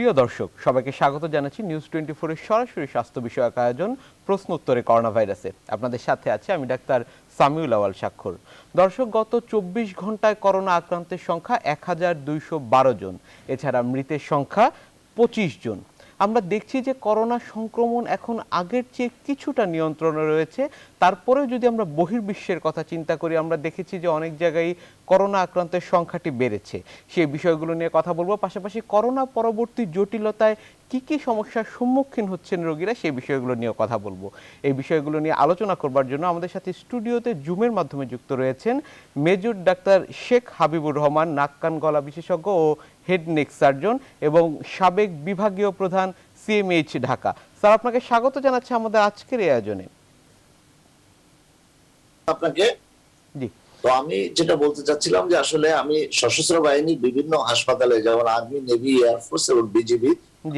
প্রিয় দর্শক, সবাইকে স্বাগত জানাচ্ছি নিউজ 24 এর সরাসরি স্বাস্থ্য বিষয়ক আয়োজন প্রশ্ন উত্তরে করোনা ভাইরাসে। আপনাদের সাথে আছি আমি ডাক্তার সামিউল আওয়াল স্বাক্ষর। দর্শক, গত 24 ঘন্টায় করোনা আক্রান্তের সংখ্যা 1212 জন, এছাড়া মৃতের সংখ্যা 25 জন। আমরা দেখছি যে করোনা সংক্রমণ এখন আগের চেয়ে কিছুটা নিয়ন্ত্রণে রয়েছে। তারপরেও যদি আমরা বহির্বিশ্বের কথা চিন্তা করি, আমরা দেখেছি যে অনেক জায়গায় করোনা আক্রান্তের সংখ্যাটি বেড়েছে। সেই বিষয়গুলো নিয়ে কথা বলবো, পাশাপাশি করোনা পরবর্তী জটিলতায় কি কি সমস্যার সম্মুখীন হচ্ছেন রোগীরা, সেই বিষয়গুলো নিয়ে কথা বলবো। এই বিষয়গুলো নিয়ে আলোচনা করবার জন্য আমাদের সাথে স্টুডিওতে জুমের মাধ্যমে যুক্ত রয়েছেন মেজর ডাক্তার শেখ হাবিবুর রহমান, নাক কান গলা বিশেষজ্ঞ ও হেড নেক সার্জন এবং সাবেক বিভাগীয় প্রধান সিএমএইচ ঢাকা। স্যার, আপনাকে স্বাগত জানাচ্ছি আমাদের আজকের এই আয়োজনে। আপনাকে জি। তো আমি যেটা বলতে চাচ্ছিলাম যে আসলে আমি সশস্ত্র বাহিনী বিভিন্ন হাসপাতালে যেমন আর্মি, নেভি, এয়ারফোর্স এবং বিজিবি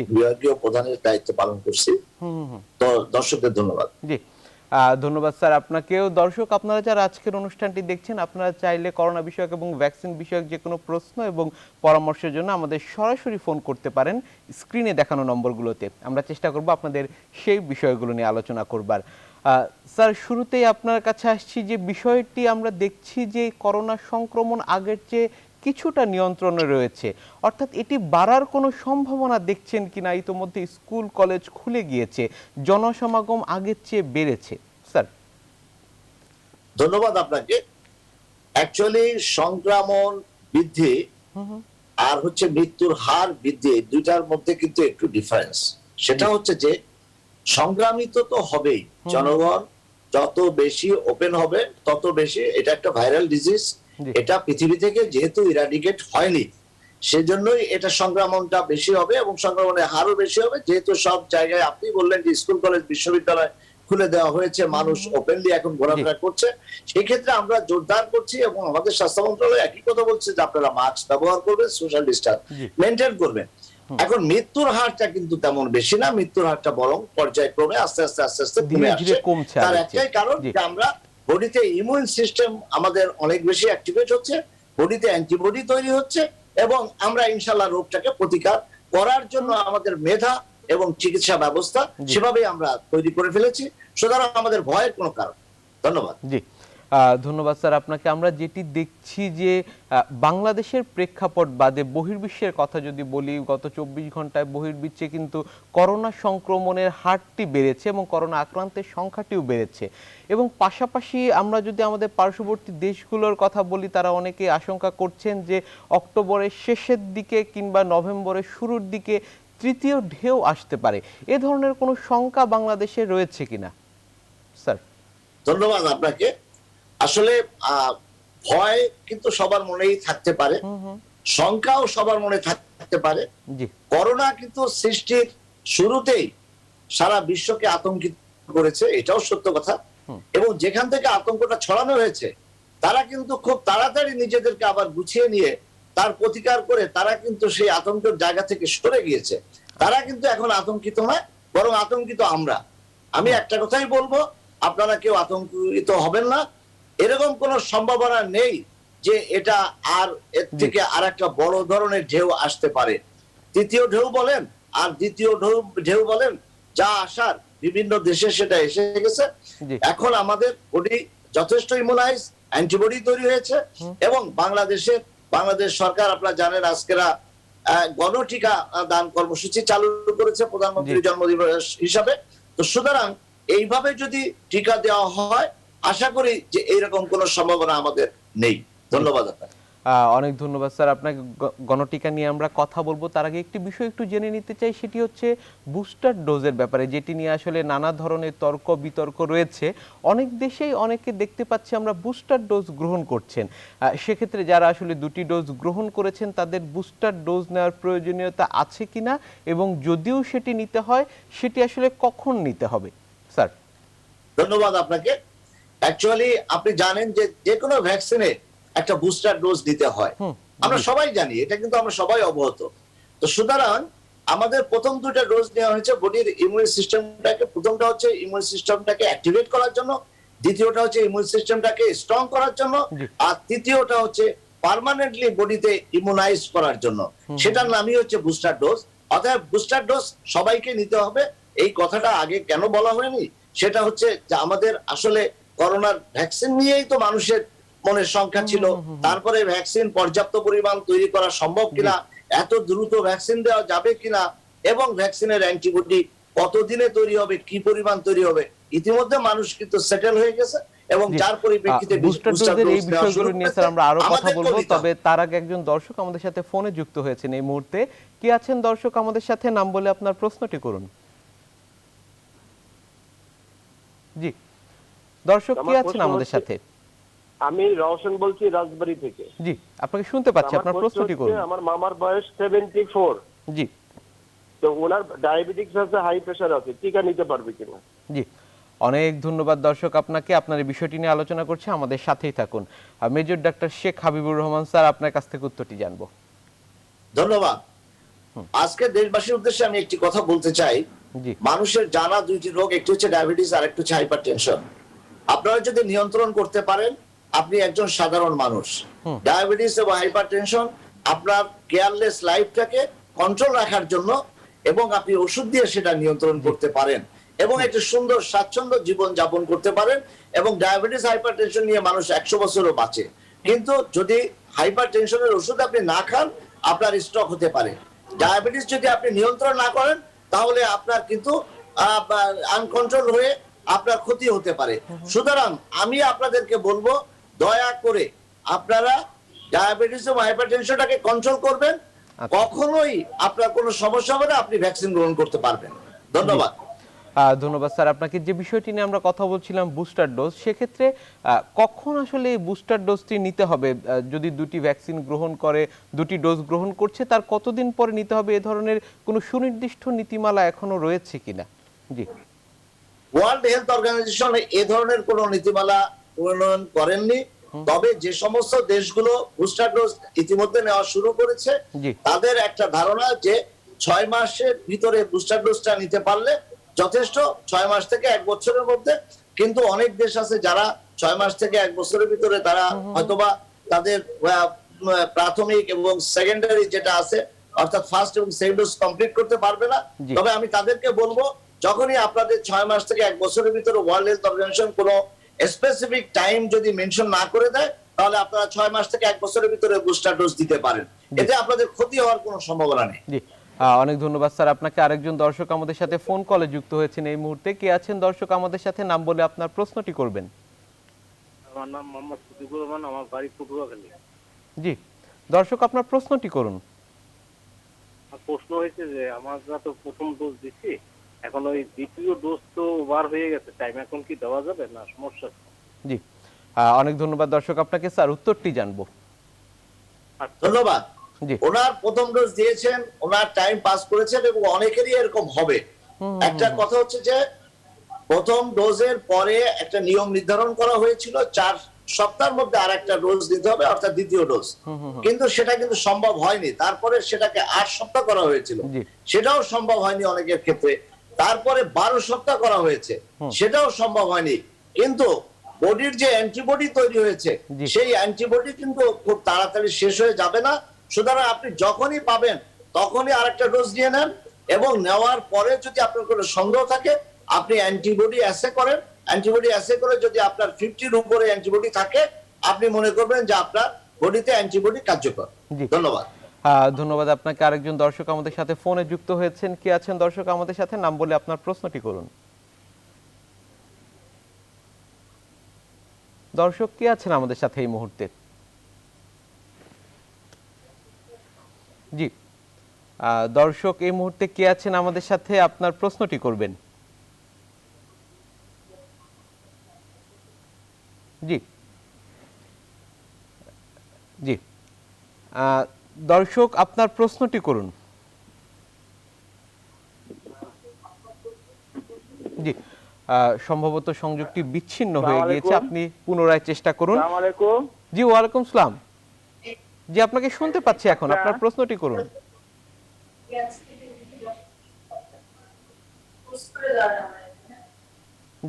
বিভাগীয় প্রধানের দায়িত্ব পালন করছি। তো দর্শকদের ধন্যবাদ। জি, ধন্যবাদ স্যার আপনাকেও। দর্শক, আপনারা যারা আজকের অনুষ্ঠানটি দেখছেন, আপনারা চাইলে করোনা বিষয়ক এবং ভ্যাকসিন বিষয়ক যে কোনো প্রশ্ন এবং পরামর্শের জন্য আমাদের সরাসরি ফোন করতে পারেন স্ক্রিনে দেখানো নম্বরগুলোতে। আমরা চেষ্টা করব আপনাদের সেই বিষয়গুলো নিয়ে আলোচনা করবার। স্যার, শুরুতেই আপনার কাছে আসছি যে বিষয়টি আমরা দেখছি যে করোনা সংক্রমণ আগের চেয়ে কিছুটা নিয়ন্ত্রণে রয়েছে, অর্থাৎ এটি বাড়ার কোনো সম্ভাবনা দেখছেন কিনা? ইতোমধ্যে স্কুল কলেজ খুলে গিয়েছে, জনসমাগম আগের চেয়ে বেড়েছে। স্যার, ধন্যবাদ আপনাকে। অ্যাকচুয়ালি সংক্রমণ বৃদ্ধি আর হচ্ছে মৃত্যুর হার বৃদ্ধি, দুইটার মধ্যে কিন্তু একটু ডিফারেন্স। সেটা হচ্ছে যে সংক্রামিত তো হবেই, জনগণ যত বেশি ওপেন হবে তত বেশি, এটা একটা ভাইরাল ডিজিজ, এটা পৃথিবী থেকে যেহেতু ইরাডিকেট হয়নি সেজন্যই এটা সংক্রমণটা বেশি হবে এবং সংক্রমণের হারও বেশি হবে। যেহেতু সব জায়গায় আপনি বললেন যে স্কুল কলেজ বিশ্ববিদ্যালয় খুলে দেওয়া হয়েছে, মানুষ ওপেনলি এখন ঘোরাফেরা করছে, সেই ক্ষেত্রে আমরা জোরদার করছি এবং আমাদের স্বাস্থ্য মন্ত্রণালয় একই কথা বলছে যে আপনারা মাস্ক ব্যবহার করবেন, সোশ্যাল ডিস্টেন্স মেনটেন করবেন। এখন মৃত্যুর হারটা কিন্তু তেমন বেশি না, মৃত্যুর হারটা বরং পর্যায়ক্রমে আস্তে আস্তে আস্তে আস্তে কমে আসছে। তার একটাই কারণ যে আমরা বডিতে ইমিউন সিস্টেম আমাদের অনেক বেশি অ্যাক্টিভেট হচ্ছে, বডিতে অ্যান্টিবডি তৈরি হচ্ছে এবং আমরা ইনশাআল্লাহ রোগটাকে প্রতিকার করার জন্য আমাদের মেধা এবং চিকিৎসা ব্যবস্থা সেভাবে আমরা তৈরি করে ফেলেছি। সুতরাং আমাদের ভয়ের কোনো কারণ। ধন্যবাদ। জি, ধন্যবাদ স্যার আপনাকে। আমরা যেটি দেখছি যে বাংলাদেশের প্রেক্ষাপট বাদে বহির্বিশ্বের কথা যদি বলি, গত 24 ঘন্টায় বহির্বিশ্বে কিন্তু করোনা সংক্রমণের হারটি বেড়েছে এবং করোনা আক্রান্তের সংখ্যাটিও বেড়েছে। এবং পাশাপাশি আমরা যদি আমাদের পার্শ্ববর্তী দেশগুলোর কথা বলি, তারা অনেকে আশঙ্কা করছেন যে অক্টোবরের শেষের দিকে কিংবা নভেম্বরের শুরুর দিকে তৃতীয় ঢেউ আসতে পারে। এ ধরনের কোনো শঙ্কা বাংলাদেশে রয়েছে কিনা স্যার? ধন্যবাদ আপনাকে। আসলে ভয় কিন্তু সবার মনেই থাকতে পারে, শঙ্কাও সবার মনে থাকতে পারে। করোনা কিন্তু সৃষ্টির শুরুতেই সারা বিশ্বকে আতঙ্কিত করেছে, এটাও সত্য কথা। এবং যেখান থেকে আতঙ্কটা ছড়ানো হয়েছে তারা কিন্তু খুব তাড়াতাড়ি নিজেদেরকে আবার গুছিয়ে নিয়ে তার প্রতিকার করে তারা কিন্তু সেই আতঙ্কের জায়গা থেকে সরে গিয়েছে। তারা কিন্তু এখন আতঙ্কিত নয়, বরং আতঙ্কিত আমরা। আমি একটা কথাই বলবো, আপনারা কেউ আতঙ্কিত হবেন না। এরকম কোন সম্ভাবনা নেই যে এটা আর এর থেকে আর একটা বড় ধরনের ঢেউ আসতে পারে। তৃতীয় ঢেউ বলেন আর দ্বিতীয় ঢেউ বলেন, যা আসার বিভিন্ন দেশে সেটা এসে গেছে। এখন আমাদের বডি যথেষ্ট ইমিউনাইজ, অ্যান্টিবডি তৈরি হয়েছে এবং বাংলাদেশ সরকার, আপনারা জানেন, আজকেরা গণটিকা দান কর্মসূচি চালু করেছে প্রধানমন্ত্রীর জন্মদিবস হিসাবে। তো সুতরাং এইভাবে যদি টিকা দেওয়া হয়, আশা করি যে এইরকম কোনো সম্ভাবনা আমাদের নেই। ধন্যবাদ আপনাকে। অনেক ধন্যবাদ স্যার আপনাকে। গণটিকা নিয়ে আমরা কথা বলবো, তার আগে একটি বিষয় একটু জেনে নিতে চাই, সেটি হচ্ছে বুস্টার ডোজের ব্যাপারে, যেটি নিয়ে আসলে নানা ধরনের তর্ক বিতর্ক রয়েছে। অনেক দেশেই অনেকে দেখতে পাচ্ছি আমরা বুস্টার ডোজ গ্রহণ করছেন। সেক্ষেত্রে যারা আসলে দুটি ডোজ গ্রহণ করেছেন তাদের বুস্টার ডোজ নেওয়ার প্রয়োজনীয়তা আছে কিনা, এবং যদিও সেটি নিতে হয় সেটি আসলে কখন নিতে হবে স্যার? ধন্যবাদ আপনাকে। অ্যাকচুয়ালি আপনি জানেন যে যে কোনো ভ্যাকসিনে একটা বুস্টার ডোজ দিতে হয়, আমরা সবাই জানি, এটা কিন্তু আমরা সবাই অবগত। তো সুতরাং আমাদের প্রথম দুটো ডোজ নেওয়া হয়েছে বডির ইমিউন সিস্টেমটাকে, প্রথমটা হচ্ছে ইমিউন সিস্টেমটাকে অ্যাক্টিভেট করার জন্য, দ্বিতীয়টা হচ্ছে ইমিউন সিস্টেমটাকে স্ট্রং করার জন্য, আর তৃতীয়টা হচ্ছে পার্মানেন্টলি বডিতে ইমিউনাইজ করার জন্য। সেটার নামই হচ্ছে বুস্টার ডোজ। অতএব বুস্টার ডোজ সবাইকে নিতে হবে। এই কথাটা আগে কেন বলা হয়নি, সেটা হচ্ছে যে আমাদের আসলে করোনার ভ্যাকসিন নিয়েই তো মানুষের মনের সংখ্যা ছিল। তারপরে ভ্যাকসিন পর্যাপ্ত পরিমাণ তৈরি করা সম্ভব কিনা, এত দ্রুত ভ্যাকসিন দেওয়া যাবে কিনা, এবং ভ্যাকসিনের অ্যান্টিবডি কতদিনে তৈরি হবে, কি পরিমাণ তৈরি হবে, ইতিমধ্যে মানুষ কিন্তু সেটেল হয়ে গেছে এবং যার পরিপ্রেক্ষিতে বুস্টার ডোজের এই বিষয়গুলো নিয়ে স্যার আমরা আরো কথা বলবো, তবে তার আগে একজন দর্শক আমাদের সাথে ফোনে যুক্ত হয়েছেন এই মুহূর্তে। কি আছেন দর্শক আমাদের সাথে, নাম বলে আপনার প্রশ্নটি করুন। জি দর্শক, কি আছেন আমাদের সাথে? আমি রওশন বলছি রাজবাড়ী থেকে। জি আপনাকে শুনতে পাচ্ছি, আপনার প্রশ্নটি করুন। আমার মামার বয়স 74। জি। তো ওনার ডায়াবেটিস আছে, হাই প্রেসার আছে, টিকা নিতে পারবে কিনা? জি অনেক ধন্যবাদ দর্শক আপনাকে, আপনার এই বিষয়টি নিয়ে আলোচনা করছে, আমাদের সাথেই থাকুন। Major doctor Sheikh Habibur Rahman sir, আপনার কাছ থেকে উত্তরটি জানবো। ধন্যবাদ। আজকে দেশবাসীর উদ্দেশ্যে আমি একটি কথা বলতে চাই। মানুষের জানা দুইটি রোগ, একটি হচ্ছে ডায়াবেটিস আর একটি হচ্ছে হাইপারটেনশন। আপনারা যদি নিয়ন্ত্রণ করতে পারেন, আপনি একজন সাধারণ মানুষ। ডায়াবেটিস এবং হাইপারটেনশন আপনার কেয়ারলেস লাইফটাকে কন্ট্রোল রাখার জন্য, এবং আপনি ওষুধ দিয়ে সেটা নিয়ন্ত্রণ করতে পারেন এবং একটি সুন্দর স্বাচ্ছন্দ্য জীবন যাপন করতে পারেন। এবং ডায়াবেটিস হাইপারটেনশন নিয়ে মানুষ 100 বছরও বাঁচে। কিন্তু যদি হাইপারটেনশনের ওষুধ আপনি না খান, আপনার স্ট্রোক হতে পারে। ডায়াবেটিস যদি আপনি নিয়ন্ত্রণ না করেন, তাহলে আপনার কিন্তু আনকন্ট্রোল হয়ে আপনার ক্ষতি হতে পারে। সুতরাং আমি আপনাদেরকে বলবো, দয়া করে আপনারা ডায়াবেটিস এবং হাইপারটেনশনটাকে কন্ট্রোল করবেন। কখনোই আপনার কোনো সমস্যা হবে না, আপনি ভ্যাকসিন গ্রহণ করতে পারবেন। ধন্যবাদ। ধন্যবাদ স্যার আপনাকে। যে বিষয়টি নিয়ে আমরা কথা বলছিলাম বুস্টার ডোজ, সেক্ষেত্রে কখন আসলে এই বুস্টার ডোজটি নিতে হবে? যদি দুটি ভ্যাকসিন গ্রহণ করে, দুটি ডোজ গ্রহণ করছে, তার কতদিন পরে নিতে হবে? এ ধরনের কোনো সুনির্দিষ্ট নীতিমালা এখনো রয়েছে কিনা? জি। ওয়ার্ল্ড হেলথ অর্গানাইজেশন এ ধরনের কোনো নীতিমালা প্রণয়ন করেননি। তবে যে সমস্ত দেশগুলো বুস্টার ডোজ ইতিমধ্যে নেওয়া শুরু করেছে, তাদের একটা ধারণা যে 6 মাসের ভিতরে বুস্টার ডোজটা নিতে পারলে যথেষ্ট, 6 মাস থেকে 1 বছরের মধ্যে। কিন্তু অনেক দেশ আছে যারা 6 মাস থেকে 1 বছরের ভিতরে তারা হয়তোবা তাদের প্রাথমিক এবং সেকেন্ডারি যেটা আছে, অর্থাৎ ফার্স্ট এবং সেকেন্ড ডোজ কমপ্লিট করতে পারবে না। তবে আমি তাদেরকে বলবো, যখনই আপনাদের 6 মাস থেকে 1 বছরের ভিতরে ওয়ার্ল্ড হেলথ অর্গানাইজেশন কোনো স্পেসিফিক টাইম যদি মেনশন না করে দেয়, তাহলে আপনারা 6 মাস থেকে 1 বছরের ভিতরে বুস্টার ডোজ দিতে পারেন। এতে আপনাদের ক্ষতি হওয়ার কোনো সম্ভাবনা নেই। অনেক ধন্যবাদ স্যার আপনাকে। আরেকজন দর্শক আমাদের সাথে ফোন কলে যুক্ত হয়েছেন এই মুহূর্তে। কে আছেন দর্শক আমাদের সাথে, নাম বলে আপনার প্রশ্নটি করবেন। আমার নাম মোহাম্মদ সিদ্দিকুর রহমান, আমার বাড়ি পটুয়াখালী। জি দর্শক, আপনার প্রশ্নটি করুন। প্রশ্ন হয়েছে যে আমরা তো প্রথম ডোজ দিচ্ছি, এখন ওই দ্বিতীয় ডোজ তো ওভার হয়ে গেছে, টাইম এখন কি দেওয়া যাবে না সমস্যা? জি অনেক ধন্যবাদ দর্শক আপনাকে। স্যার উত্তরটি জানবো। ধন্যবাদ। ওনার প্রথম ডোজ দিয়েছেন, ওনার টাইম পাস করেছেন, এবং অনেকেরই এরকম হবে। একটা কথা হচ্ছে যে প্রথম ডোজের পরে একটা নিয়ম নির্ধারণ করা হয়েছিল, 4 সপ্তাহের মধ্যে আর একটা ডোজ দিতে হবে, অর্থাৎ দ্বিতীয় ডোজ। কিন্তু সেটা কিন্তু সম্ভব হয়নি। তারপরে সেটাকে 8 সপ্তাহ করা হয়েছিল, সেটাও সম্ভব হয়নি অনেকের ক্ষেত্রে। তারপরে 12 সপ্তাহ করা হয়েছে, সেটাও সম্ভব হয়নি। কিন্তু বডির যে অ্যান্টিবডি তৈরি হয়েছে, সেই অ্যান্টিবডি কিন্তু খুব তাড়াতাড়ি শেষ হয়ে যাবে না। সুতরাং আপনি যখনই পাবেন তখনই আরেকটা ডোজ নিয়ে নেন, এবং নেওয়ার পরে যদি আপনার কোনো সন্দেহ থাকে, আপনি অ্যান্টিবডি অ্যাসে করেন। অ্যান্টিবডি অ্যাসে করে যদি আপনার 50-র উপরে অ্যান্টিবডি থাকে, আপনি মনে করবেন যে আপনার বডিতে অ্যান্টিবডি কার্যকর। ধন্যবাদ। ধন্যবাদ আপনাকে। আরেকজন দর্শক আমাদের সাথে ফোনে যুক্ত হয়েছেন। কি আছেন দর্শক আমাদের সাথে, নাম বলে আপনার প্রশ্নটি করুন। দর্শক কি আছেন আমাদের সাথে এই মুহূর্তে? জি দর্শক এই মুহূর্তে কে আছেন আমাদের সাথে, আপনার প্রশ্নটি করবেন। জি জি দর্শক আপনার প্রশ্নটি করুন। জি সম্ভবত সংযোগটি বিচ্ছিন্ন হয়ে গিয়েছে, আপনি পুনরায় চেষ্টা করুন। জি ওয়ালাইকুম সালাম। জি আপনাকে শুনতে পাচ্ছি এখন, আপনার প্রশ্নটি করুন।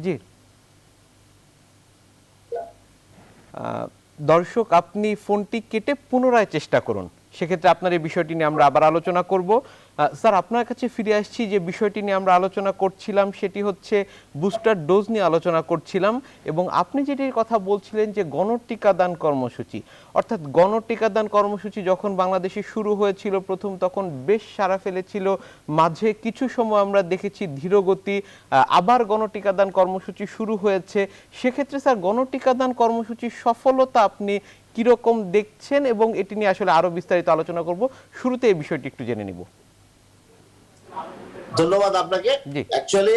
জি দর্শক আপনি ফোনটি কেটে পুনরায় চেষ্টা করুন, সেক্ষেত্রে আপনার এই বিষয়টি নিয়ে আমরা আবার আলোচনা করব। স্যার আপনার কাছে ফিরে আসছি, যে বিষয়টি নিয়ে আমরা আলোচনা করছিলাম সেটি হচ্ছে বুস্টার ডোজ নিয়ে আলোচনা করছিলাম, এবং আপনি যেটির কথা বলছিলেন যে গণটিকাদান কর্মসূচি, অর্থাৎ গণটিকাদান কর্মসূচি যখন বাংলাদেশে শুরু হয়েছিল প্রথম, তখন বেশ সাড়া ফেলেছিল। মাঝে কিছু সময় আমরা দেখেছি ধীরগতি, আবার গণটিকাদান কর্মসূচি শুরু হয়েছে। সেক্ষেত্রে স্যার গণটিকাদান কর্মসূচির সফলতা আপনি কিরকম দেখছেন, এবং এটি নিয়ে আসলে আরো বিস্তারিত আলোচনা করব। শুরুতে এই বিষয়টি একটু জেনে নিব। ধন্যবাদ আপনাকে। অ্যাকচুয়ালি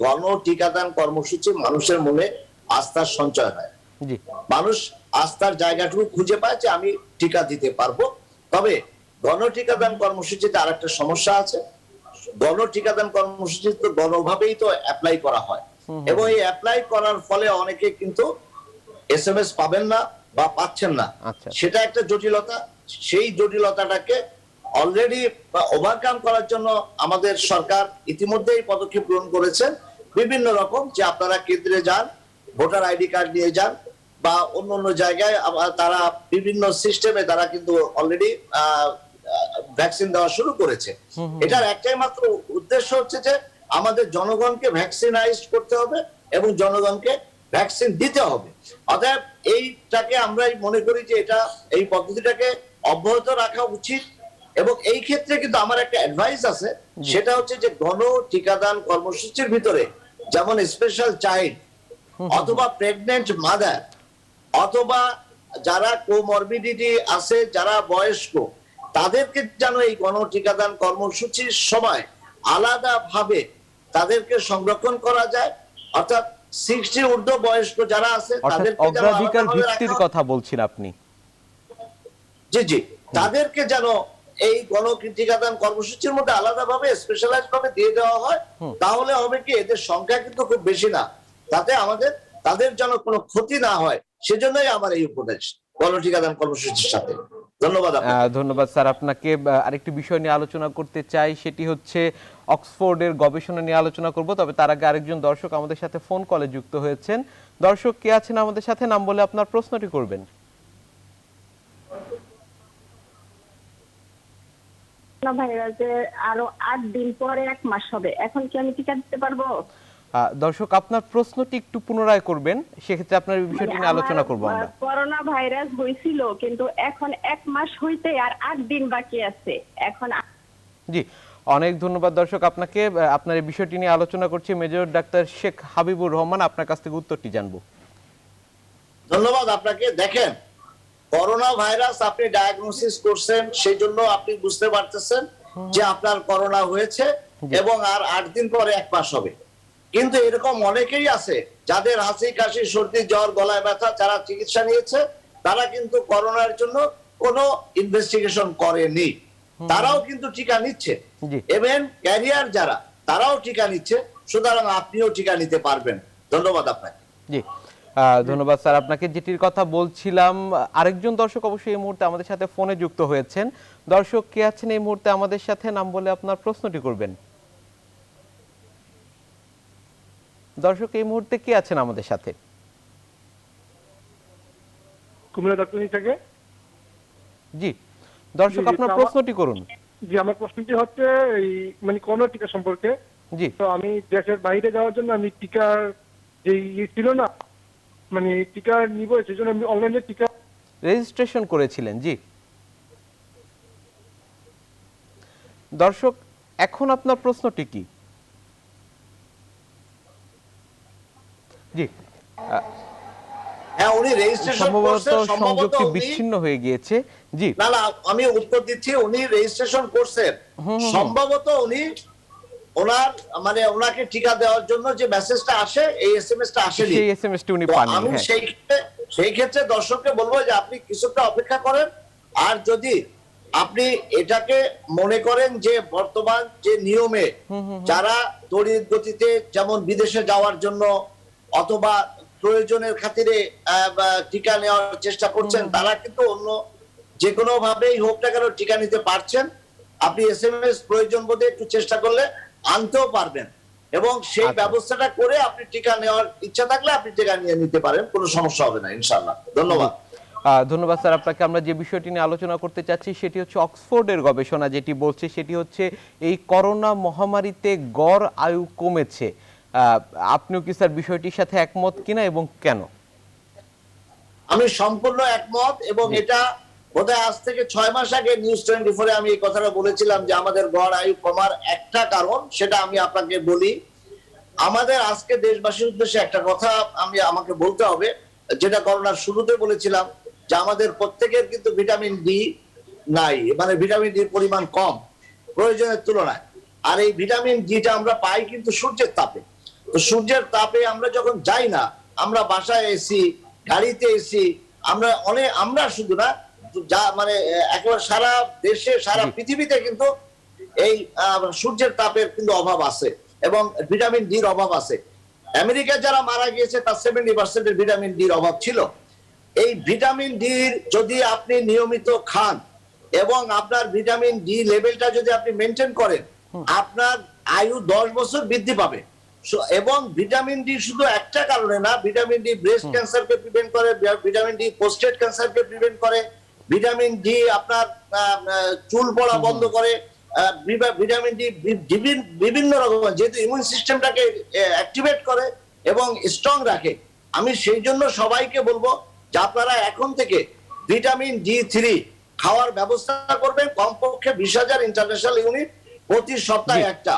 গণ টিকাদান কর্মসূচি মানুষের মনে আস্থার সঞ্চয় হয়। মানুষ আস্থার জায়গাটুকু খুঁজে পায় যে আমি টিকা দিতে পারবো। তবে গণ টিকাদান কর্মসূচিতে আরেকটা সমস্যা আছে। গণ টিকাদান কর্মসূচি তো গণভাবেই তো অ্যাপ্লাই করা হয়, এবং এই অ্যাপ্লাই করার ফলে অনেকে কিন্তু এসএমএস পাবেন না বা পাচ্ছেন না। সেটা একটা জটিলতা। সেই জটিলতাটাকে অলরেডি ওভারকাম করার জন্য আমাদের সরকার ইতিমধ্যেই পদক্ষেপ গ্রহণ করেছেন বিভিন্ন রকম, যে আপনারা কেন্দ্রে যান, ভোটার আইডি কার্ড নিয়ে যান, বা অন্য অন্য জায়গায় তারা বিভিন্ন সিস্টেমে তারা কিন্তু অলরেডি ভ্যাকসিন দেওয়া শুরু করেছে। এটার একটাই মাত্র উদ্দেশ্য হচ্ছে যে আমাদের জনগণকে ভ্যাকসিনাইজ করতে হবে এবং জনগণকে ভ্যাকসিন দিতে হবে। অতএব এইটাকে আমরা মনে করি যে এটা এই পদ্ধতিটাকে অব্যাহত রাখা উচিত। এবং এই ক্ষেত্রে কিন্তু আমার একটা অ্যাডভাইস আছে, সেটা হচ্ছে যে গণ টিকাদান কর্মসূচির ভিতরে যেমন স্পেশাল চাইল্ড অথবা প্রেগনেন্ট মাদার অথবা যারা কোমরবিডিটি আছে, যারা বয়স্ক, তাদেরকে যেন এই গণ টিকাদান কর্মসূচির সময় আলাদাভাবে তাদেরকে সংরক্ষণ করা যায়। অর্থাৎ 60 ঊর্ধ্ব বয়স্ক যারা আছে তাদেরকে অগ্রাধিকার ভিত্তির কথা বলছেন আপনি? জি জি, তাদেরকে যেন এই গণ টিকাদান কর্মসূচির মধ্যে আলাদাভাবে স্পেশালাইজ ভাবে দিয়ে দেওয়া হয়। তাহলে হবে কি, এদের সংখ্যা কিন্তু খুব বেশি না, তাতে আমাদের তাদের যেন কোনো ক্ষতি না হয়, সেজন্যই আমার এই উপদেশ গণ টিকাদান কর্মসূচির সাথে। ধন্যবাদ। ধন্যবাদ স্যার আপনাকে। আরেকটি বিষয় নিয়ে আলোচনা করতে চাই, সেটি হচ্ছে অক্সফোর্ডের গবেষণা নিয়ে আলোচনা করব। তবে তার আগে আরেকজন দর্শক আমাদের সাথে ফোন কলে যুক্ত হয়েছেন। দর্শক কে আছেন আমাদের সাথে, নাম বলে আপনার প্রশ্নটি করবেন। ভাইরাসের আরো 8 দিন পরে 1 মাস হবে, এখন কি আমি টিকা দিতে পারবো? দর্শক আপনার প্রশ্নটি একটু পুনরায় করবেন, সেক্ষেত্রে আপনার এই বিষয়টি নিয়ে আলোচনা করব আমরা। করোনা ভাইরাস হয়েছিল, কিন্তু এখন 1 মাস হইতে আর 8 দিন বাকি আছে এখন। জি, অনেক ধন্যবাদ দর্শক আপনাকে। আপনার এই বিষয়টি নিয়ে আলোচনা করছি মেজর ডাক্তার শেখ হাবিবুর রহমান, আপনার কাছ থেকে উত্তরটি জানবো। ধন্যবাদ আপনাকে। দেখেন, করোনা ভাইরাস আপনি ডায়াগনোসিস করছেন, সেই জন্য আপনি বুঝতে পারতেছেন যে আপনার করোনা হয়েছে এবং আর 8 দিন পরে 1 মাস হবে। কিন্তু এরকম অনেকেই আছে যাদের হাসি কাশি সর্দি জ্বর গলায় ব্যথা, যারা চিকিৎসা নিয়েছে, তারা কিন্তু করোনার জন্য কোনো ইনভেস্টিগেশন করেনি, তারাও কিন্তু টিকা নিচ্ছে। এবং ক্যারিয়ার যারা, তারাও টিকা নিচ্ছে। সুতরাং আপনিও টিকা নিতে পারবেন। ধন্যবাদ আপনাকে। জি, ধন্যবাদ স্যার আপনাকে। যেটির কথা বলছিলাম, আরেকজন দর্শক অবশ্যই এই মুহূর্তে আমাদের সাথে ফোনে যুক্ত হয়েছেন। দর্শক কে আছেন এই মুহূর্তে আমাদের সাথে, নাম বলে আপনার প্রশ্নটি করবেন। দর্শক এই মুহূর্তে কে আছেন আমাদের সাথে? কুমিল্লা ডাক্তারনি থেকে। জি দর্শক, আপনার প্রশ্নটি করুন। জি, আমার প্রশ্নটি হচ্ছে এই মানে কোন টিকা সম্পর্কে। জি, তো আমি দেশের বাইরে যাওয়ার জন্য আমি টিকার যে ছিল না, মানে টিকা নিব, সেজন্য আমি অনলাইনে টিকা রেজিস্ট্রেশন করেছিলেন। জি দর্শক, এখন আপনার প্রশ্নটি কি? জি, হ্যাঁ, উনি রেজিস্ট্রেশন করছেন, সম্ভবত বিচ্ছিন্ন হয়ে গিয়েছে। জি, না না, আমি উত্তর দিচ্ছি। উনি রেজিস্ট্রেশন করছেন, সম্ভবত উনি ওনার মানে ওনাকে টিকা দেওয়ার জন্য যে মেসেজটা আসে, এই এসএমএসটা আসেনি, সেই এসএমএসটি উনি পাননি। আমি সেই ক্ষেত্রে দর্শককে বলবো যে আপনি কিছুটা অপেক্ষা করেন। আর যদি আপনি এটাকে মনে করেন যে বর্তমান যে নিয়মে যারা তড়িৎ গতিতে যেমন বিদেশে যাওয়ার জন্য অথবা প্রয়োজনের খাতিরে টিকা নেওয়ার চেষ্টা করছেন, তারা কিন্তু অন্য যে কোনো ভাবেই হোক না কেন টিকা নিতে পারছেন। আপনি এসএমএস প্রয়োজন বোধে একটু চেষ্টা করলে আনতেও পারবেন, এবং সেই ব্যবস্থাটা করে আপনি টিকা নেওয়ার ইচ্ছা থাকলে আপনি টিকা নিয়ে নিতে পারেন, কোনো সমস্যা হবে না ইনশাআল্লাহ। ধন্যবাদ। ধন্যবাদ স্যার আপনাকে। আমরা যে বিষয়টি নিয়ে আলোচনা করতে চাচ্ছি সেটি হচ্ছে অক্সফোর্ডের গবেষণা যেটি বলছে সেটি হচ্ছে এই করোনা মহামারীতে গড় আয়ু কমেছে। আপনিও কি স্যার বিষয়টির সাথে একমত কিনা এবং কেন? আমি সম্পূর্ণ একমত, এবং এটা বোধহয় আজ থেকে 6 মাস আগে নিউজ 24-এ আমি এই কথাটা বলেছিলাম যে আমাদের গড় আয়ু কমার একটা কারণ, সেটা আমি আপনাকে বলি। আমাদের আজকে দেশবাসীর উদ্দেশ্যে একটা কথা আমাকে বলতে হবে, যেটা করোনার শুরুতে বলেছিলাম, যে আমাদের প্রত্যেকের কিন্তু ভিটামিন ডি নাই, মানে ভিটামিন ডির পরিমাণ কম প্রয়োজনের তুলনায়। আর এই ভিটামিন ডিটা আমরা পাই কিন্তু সূর্যের তাপে। তো সূর্যের তাপে আমরা যখন যাই না, আমরা বাসায় এসি, গাড়িতে এসি, আমরা শুধু না, যা মানে একেবারে সারা দেশে সারা পৃথিবীতে কিন্তু এই সূর্যের তাপের কিন্তু অভাব আছে এবং ভিটামিন ডির অভাব আছে। আমেরিকা যারা মারা গিয়েছে তার 70% ভিটামিন ডির অভাব ছিল। এই ভিটামিন ডির যদি আপনি নিয়মিত খান এবং আপনার ভিটামিন ডি লেভেলটা যদি আপনি মেনটেন করেন, আপনার আয়ু 10 বছর বৃদ্ধি পাবে। এবং ভিটামিন ডি শুধু একটা কারণে না, ভিটামিন ডি ব্রেস্ট ক্যান্সারকে প্রিভেন্ট করে, ভিটামিন ডি প্রোস্টেট ক্যান্সারকে প্রিভেন্ট করে, ভিটামিন ডি আপনার চুল পড়া বন্ধ করে, ভিটামিন ডি বিভিন্ন রকম, যেহেতু ইমিউন সিস্টেমটাকে অ্যাক্টিভেট করে এবং স্ট্রং রাখে। আমি সেই জন্য সবাইকে বলবো যে আপনারা এখন থেকে ভিটামিন ডি3 খাওয়ার ব্যবস্থা করবেন, কমপক্ষে 20,000 ইন্টারন্যাশনাল ইউনিট প্রতি সপ্তাহে একটা।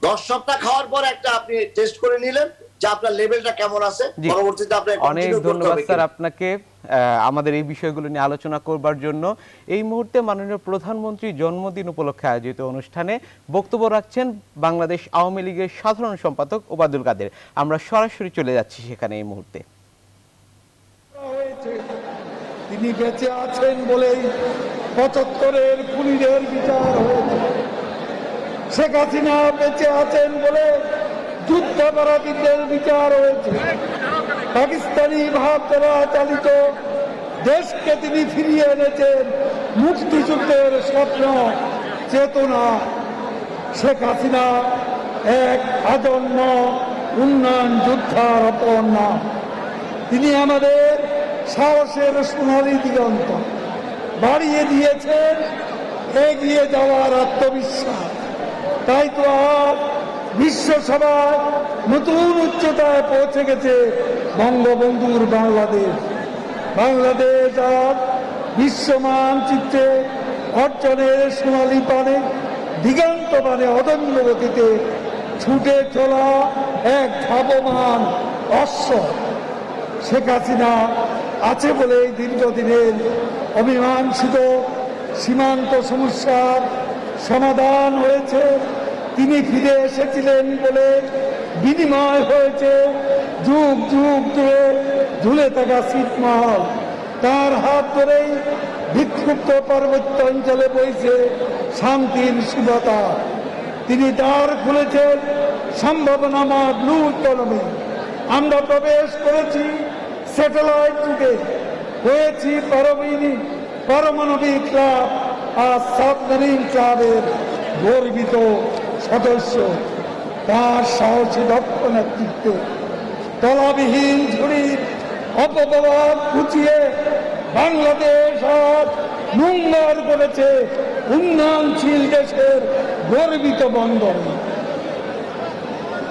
10 সপ্তাহ খাওয়ার পর একটা আপনি টেস্ট করে নিলেন যে আপনার লেভেলটা কেমন আছে, পরবর্তীতে আপনি অনেক ধন্যবাদ স্যার আপনাকে আমাদের এই বিষয়গুলো নিয়ে আলোচনা করবার জন্য। এই মুহূর্তে মাননীয় প্রধানমন্ত্রী জন্মদিন উপলক্ষে আয়োজিত অনুষ্ঠানে বক্তব্য রাখছেন বাংলাদেশ আওয়ামী লীগের সাধারণ সম্পাদক ওবায়দুল কাদের। আমরা সরাসরি চলে যাচ্ছি সেখানে এই মুহূর্তে। তিনি বেঁচে আছেন বলেই 75-এর খুনিদের বিচার হয়েছে। শেখ হাসিনা বেঁচে আছেন বলে যুদ্ধাপরাধীদের বিচার হয়েছে। পাকিস্তানি ভাব দ্বারা চালিত দেশকে তিনি ফিরিয়ে এনেছেন মুক্তিযুদ্ধের স্বপ্ন চেতনা। শেখ হাসিনা এক আজন্ম উন্নয়ন যোদ্ধার অপর নাম। তিনি আমাদের সাহসের সোনালী দিগন্ত বাড়িয়ে দিয়েছেন, এগিয়ে যাওয়ার আত্মবিশ্বাস। তাই তো আজ বিশ্বসভায় নতুন উচ্চতায় পৌঁছে গেছে বঙ্গবন্ধুর বাংলাদেশ। বাংলাদেশ আজ বিশ্ব মানচিত্রে অর্জনের সোনালী পানে, দিগন্ত পানে অদম্য গতিতে ছুটে চলা এক ধাবমান অশ্ব। শেখ হাসিনা আছে বলে দীর্ঘদিনের অমীমাংসিত সীমান্ত সমস্যার সমাধান হয়েছে। তিনি ফিরে এসেছিলেন বলে বিনিময় হয়েছে যুগ যুগ ধরে ঝুলে থাকা ছিটমহল। তার হাত ধরেই বিক্ষুব্ধ পার্বত্য অঞ্চলে বইছে শান্তির সুলতা। তিনি দ্বার খুলেছেন সম্ভাবনাময় ব্লু ইকোনমি। আমরা প্রবেশ করেছি স্যাটেলাইট যুগে, হয়েছি পারমাণবিক ক্লাব আর সাবমেরিন ক্লাবের গর্বিত সদস্য। তার সাহসী দক্ষ নেতৃত্বে তলাবিহীন ঝুড়ির অপপ্রভাব ঘুচিয়ে বাংলাদেশ আজ নোংর করেছে উন্নয়নশীল দেশের গর্বিত বন্দর।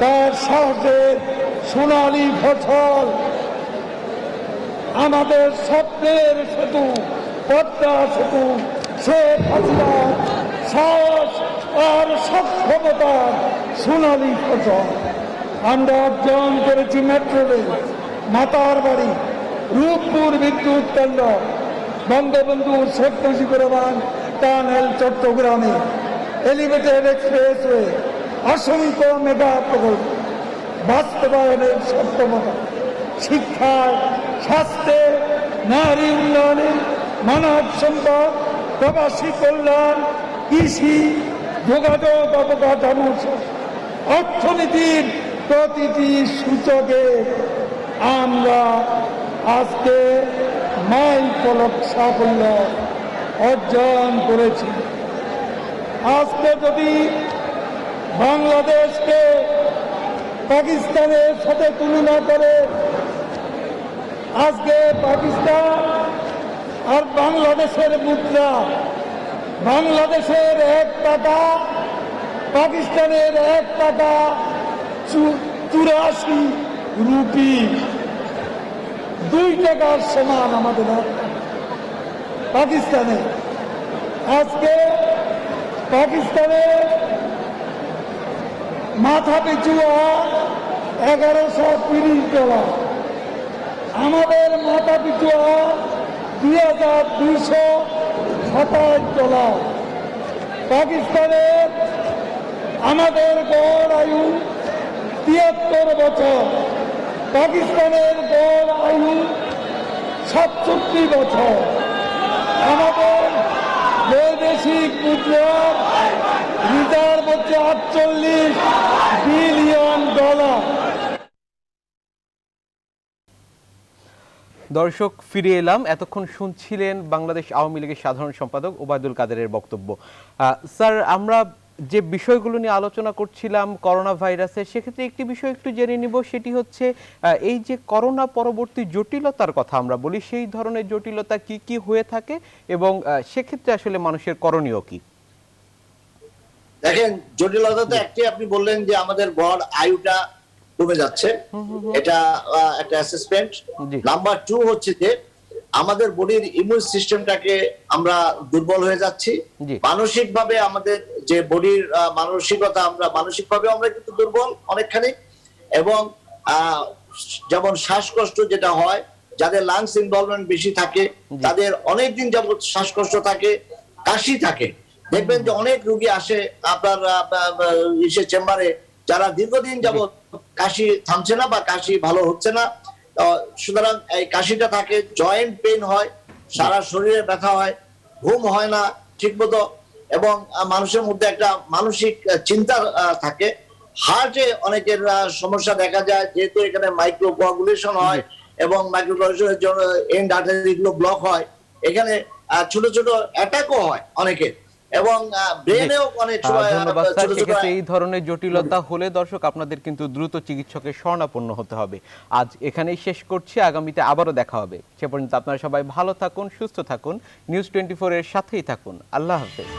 তার সাহসের সোনালী ফসল আমাদের স্বপ্নের সেতু, পদ্মা সেতু, শেখ হাসিনার সাহস আর সক্ষমতার সোনালী ফসল। আমরা অর্জন করেছি মেট্রো রেল, মাতার বাড়ি, রূপপুর বিদ্যুৎ কেন্দ্র, বঙ্গবন্ধু শেখ মুজিবুর রহমান টানেল চট্টগ্রামে, এলিভেটেড এক্সপ্রেসওয়ে, অসংখ্য মেগা প্রকল্প বাস্তবায়নের সক্ষমতা। শিক্ষায়, স্বাস্থ্যে, নারী উন্নয়নে, মানব সম্পদ, প্রবাসী কল্যাণ, কৃষি, যোগাযোগ অবকাঠামো, অর্থনীতির প্রতিটি সূচকে আমরা আজকে মাইল ফলক সাফল্য অর্জন করেছি। আজকে যদি বাংলাদেশকে পাকিস্তানের সাথে তুলনা করে, আজকে পাকিস্তান আর বাংলাদেশের মুদ্রা, বাংলাদেশের 1 টাকা, পাকিস্তানের 1 টাকা 84 রুপি, 2 টাকার সমান আমাদের পাকিস্তানে। আজকে পাকিস্তানে মাথা পিছু $1130, আমাদের মাথা পিছু $2227। পাকিস্তানের আমাদের গড় আয়ু 73 বছর, পাকিস্তানের গড় আয়ু 67 বছর। আমাদের বৈদেশিক মুদ্রার রিজার্ভ হচ্ছে $48 বিলিয়ন। দর্শক, ফিরে এলাম। এতক্ষণ শুনছিলেন বাংলাদেশ আওয়ামী লীগের সাধারণ সম্পাদক ওবায়দুল কাদেরের বক্তব্য। স্যার, আমরা যে বিষয়গুলো নিয়ে আলোচনা করছিলাম করোনা ভাইরাসের, সেক্ষেত্রে একটি বিষয় একটু জেনে নিব, সেটি হচ্ছে এই যে করোনা পরবর্তী জটিলতার কথা আমরা বলি, সেই ধরনের জটিলতা কি কি হয়ে থাকে এবং সেক্ষেত্রে আসলে মানুষের করণীয় কি? দেখেন, জটিলতা তো একটি, আপনি বললেন যে আমাদের গড় আয়ুটা কমে যাচ্ছে, এটা একটা অ্যাসেসমেন্ট। নাম্বার 2 হচ্ছে যে আমাদের বডির ইমিউন সিস্টেমটাকে আমরা দুর্বল হয়ে যাচ্ছি। মানসিকভাবে আমাদের যে বডির মানসিকতা, আমরা মানসিকভাবে আমরা কিন্তু দুর্বল অনেকখানি। এবং যেমন শ্বাসকষ্ট যেটা হয়, যাদের লাংস ইনভলভমেন্ট বেশি থাকে তাদের অনেকদিন যাবত শ্বাসকষ্ট থাকে, কাশি থাকে। দেখবেন যে অনেক রোগী আসে আপনার চেম্বারে, যারা দীর্ঘদিন যাবত কাশি থামছে না বা কাশি ভালো হচ্ছে না। সুতরাং এই কাশিটা থাকে, জয়েন্ট পেইন হয়, সারা শরীরে ব্যথা হয়, ঘুম হয় না ঠিক মতো, এবং মানুষের মধ্যে একটা মানসিক চিন্তা থাকে। হার্টে অনেকের সমস্যা দেখা যায়, যেহেতু এখানে মাইক্রোকোয়াগুলেশন হয় এবং মাইক্রোকোয়াগুলেশনের জন্য এন্ড আর্টারিগুলো ব্লক হয়। এখানে ছোট ছোট অ্যাটাকও হয় অনেকের, এবং ব্রেনেও অনেক সময় ছোট ছোট। এই ধরনের জটিলতা হলে দর্শক আপনাদের কিন্তু দ্রুত চিকিৎসকের শরণাপন্ন হতে হবে। আজ এখানেই শেষ করছি, আগামীতে আবারও দেখা হবে। সে পর্যন্ত আপনারা সবাই ভালো থাকুন, সুস্থ থাকুন, নিউজ 24 এর সাথেই থাকুন। আল্লাহ হাফেজ।